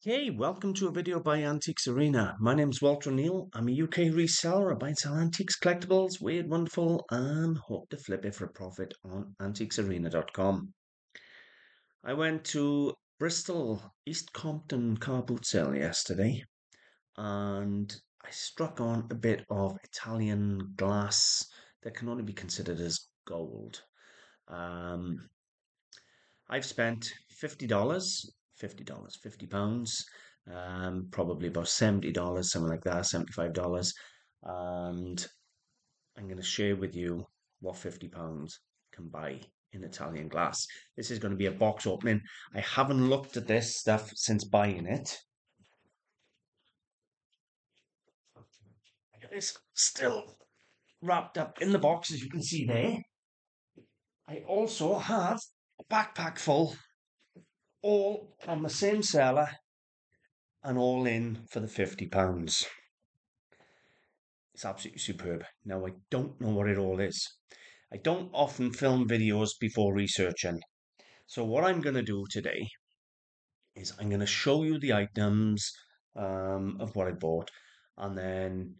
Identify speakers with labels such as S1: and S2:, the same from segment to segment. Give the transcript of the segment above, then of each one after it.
S1: Hey, welcome to a video by AntiquesArena. My name's Walter O'Neill. I'm a UK reseller. I buy and sell antiques, collectibles, weird, wonderful, and hope to flip it for a profit on AntiquesArena.com. I went to Bristol East Compton car boot sale yesterday and I struck on a bit of Italian glass that can only be considered as gold. Um, I've spent $50, £50, £50, probably about $70, something like that, $75. And I'm going to share with you what £50 can buy in Italian glass. This is going to be a box opening. I haven't looked at this stuff since buying it. It's still wrapped up in the box, as you can see there. I also have a backpack full, all from the same seller and all in for the £50. It's absolutely superb. Now, I don't know what it all is. I don't often film videos before researching. So what I'm going to do today is I'm going to show you the items of what I bought, and then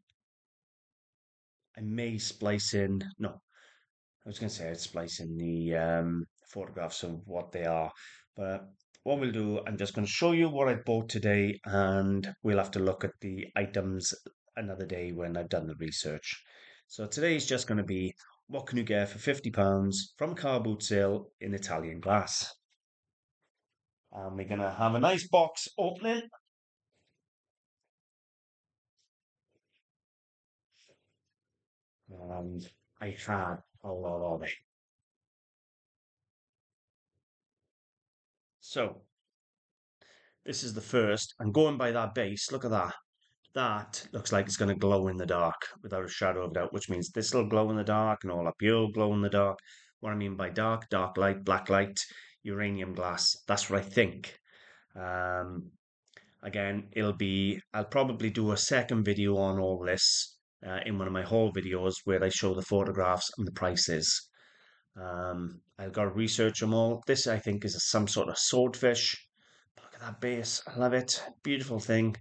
S1: I may splice in, no, I was going to say I'd splice in the photographs of what they are. But what we'll do, I'm just going to show you what I bought today, and we'll have to look at the items another day when I've done the research. So today's just going to be what can you get for £50 from a car boot sale in Italian glass. And we're going to have a nice box opening. And I had a lot of it. So this is the first. I'm going by that base. Look at that. That looks like it's going to glow in the dark without a shadow of doubt, which means this will glow in the dark and all up here will glow in the dark. What I mean by dark, dark light, black light, uranium glass. That's what I think. Um, Again, I'll probably do a second video on all this in one of my haul videos where I show the photographs and the prices. I've got to research them all. This, I think, is some sort of swordfish. Look at that base. I love it. Beautiful thing.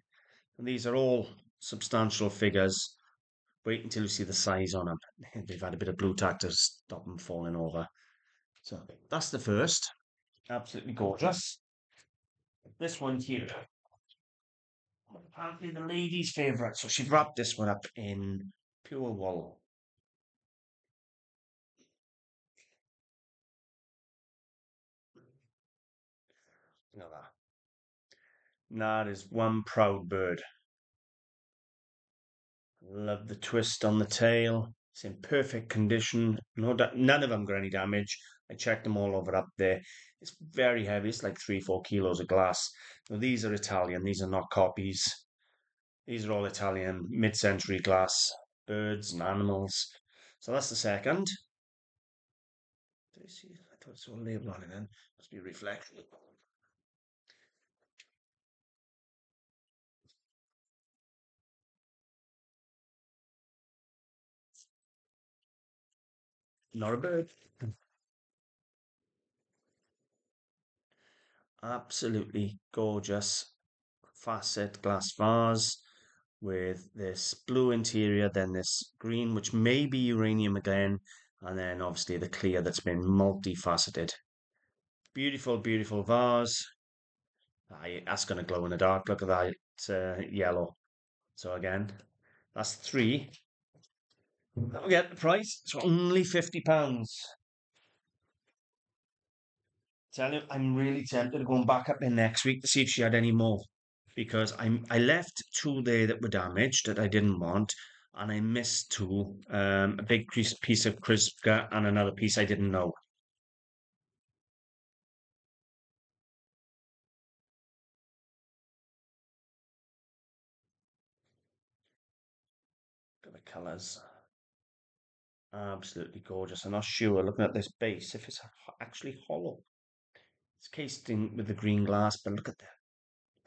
S1: And these are all substantial figures. Wait until you see the size on them. They've had a bit of blue tack to stop them falling over. So that's the first. Absolutely gorgeous. This one here. Apparently the lady's favourite. So she wrapped this one up in pure wool. Look at that. That is one proud bird. Love the twist on the tail. It's in perfect condition. None of them got any damage. I checked them all over up there. It's very heavy. It's like 3, 4 kilos of glass. Now, these are Italian. These are not copies. These are all Italian mid-century glass birds and animals. So that's the second. Did I see? I thought I saw a label on it then. Must be a reflection. Not a bird. Absolutely gorgeous facet glass vase with this blue interior, then this green, which may be uranium again, and then obviously the clear that's been multifaceted. Beautiful, beautiful vase. That's going to glow in the dark. Look at that. It's yellow. So again, that's three. Don't forget the price. It's only £50. Tell you, I'm really tempted of going back up there next week to see if she had any more. Because I left two there that were damaged that I didn't want, and I missed two. A big piece of Chribska and another piece I didn't know. Look at the colours. Absolutely gorgeous. I'm not sure, looking at this base, if it's actually hollow. It's cased in with the green glass, but look at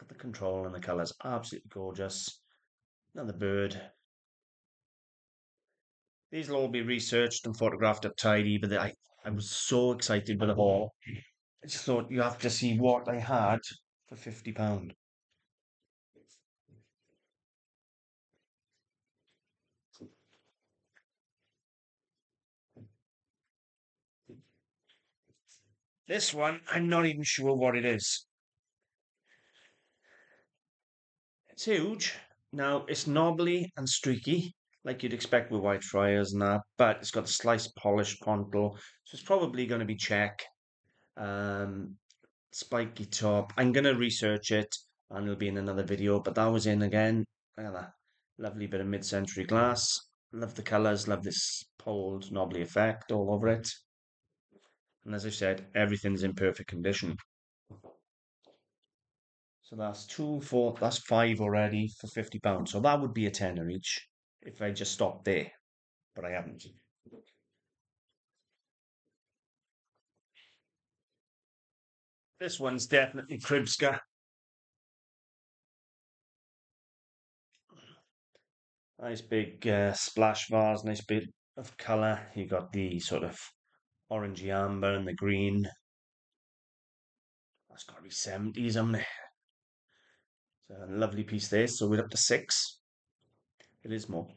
S1: the control and the colours. Absolutely gorgeous. Another bird. These will all be researched and photographed up tidy, but I was so excited with the haul. I just thought you have to see what I had for £50. This one, I'm not even sure what it is. It's huge. Now, it's knobbly and streaky, like you'd expect with white friars and that, but it's got a sliced polished frontal, so it's probably going to be Czech. Um, Spiky top. I'm going to research it, and it'll be in another video, but that was in again. Look at that. Lovely bit of mid-century glass. Love the colours, love this pulled knobbly effect all over it. And as I said, everything's in perfect condition. So that's that's five already for £50. So that would be a tenner each if I just stopped there, but I haven't. This one's definitely Chribska. Nice big splash vase, nice bit of colour. You got the sort of orangey amber and the green. That's got to be 70s, haven't it? It's a lovely piece there. So we're up to six. It is more.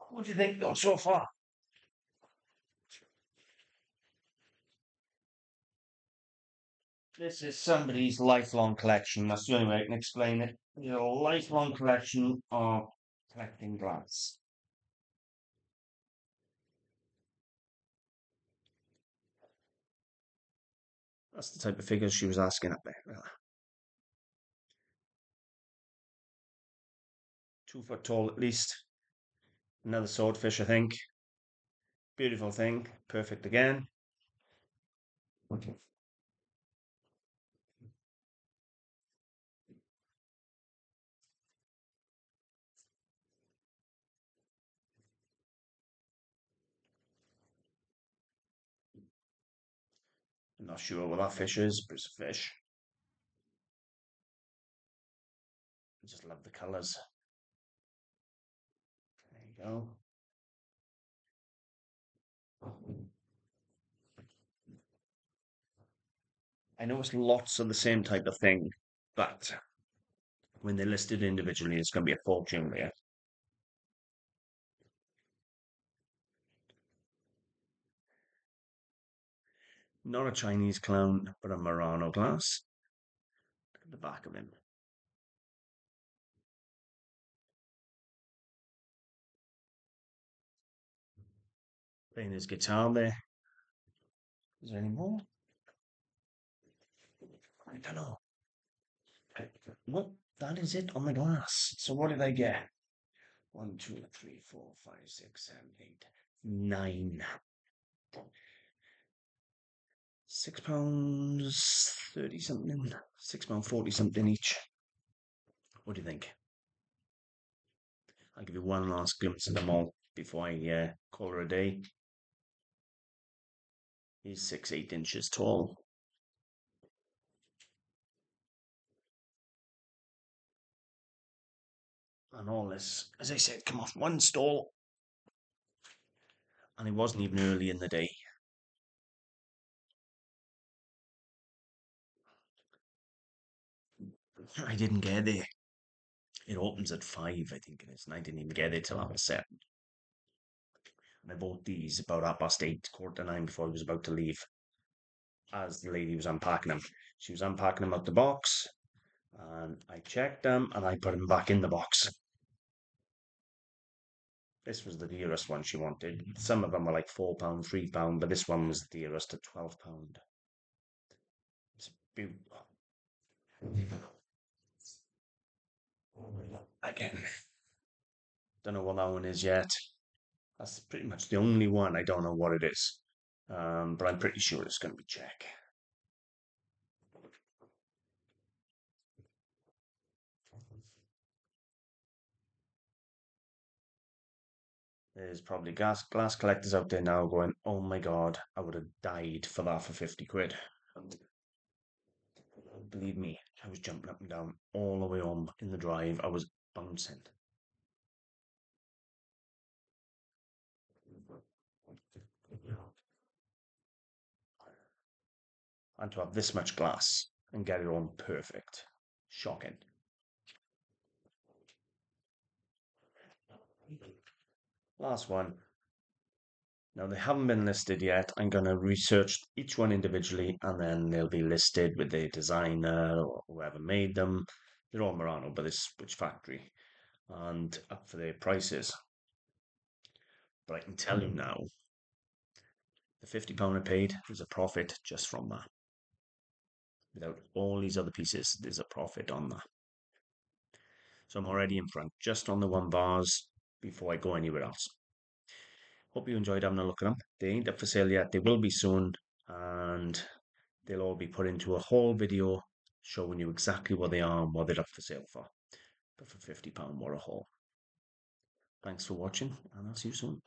S1: What do you think though so far? This is somebody's lifelong collection. That's the only way I can explain it. Your lifelong collection of collecting glass. That's the type of figures she was asking up there. 2 foot tall at least. Another swordfish, I think. Beautiful thing. Perfect again. Okay. I'm not sure what that fish is, but it's a fish. I just love the colours. There you go. I know it's lots of the same type of thing, but when they're listed individually, it's going to be a fortune there. Not a Chinese clown, but a Murano glass. Look at the back of him. Playing his guitar there. Is there any more? I don't know. What? That is it on the glass. So what did I get? 1, 2, 3, 4, 5, 6, 7, 8, 9. £6 30 something. £6 40 something each. What do you think? I'll give you one last glimpse of them all before I call her a day. He's 6'8" tall. And all this, as I said, come off one stall. And it wasn't even early in the day. I didn't get there. It opens at 5, I think it is, and I didn't even get there till after 7. And I bought these about 8:30, 8:45 before I was about to leave. As the lady was unpacking them, she was unpacking them out the box, and I checked them and I put them back in the box. This was the dearest one she wanted. Some of them were like £4, £3, but this one was the dearest at £12. It's beautiful. Again, don't know what that one is yet. That's pretty much the only one I don't know what it is. But I'm pretty sure it's going to be Czech. There's probably glass collectors out there now going, oh my god, I would have died for that for 50 quid. Believe me, I was jumping up and down all the way home in the drive. I was bouncing. And to have this much glass and get it on perfect. Shocking. Last one. Now, they haven't been listed yet. I'm going to research each one individually and then they'll be listed with the designer or whoever made them. They're all Murano, but it's which factory and up for their prices. But I can tell you now, the £50 I paid, there's a profit just from that. Without all these other pieces, there's a profit on that. So I'm already in front just on the one vase before I go anywhere else. Hope you enjoyed having a look at them. They ain't up for sale yet. They will be soon. And they'll all be put into a whole video showing you exactly what they are and what they're up for sale for. But for £50, what a haul. Thanks for watching, and I'll see you soon.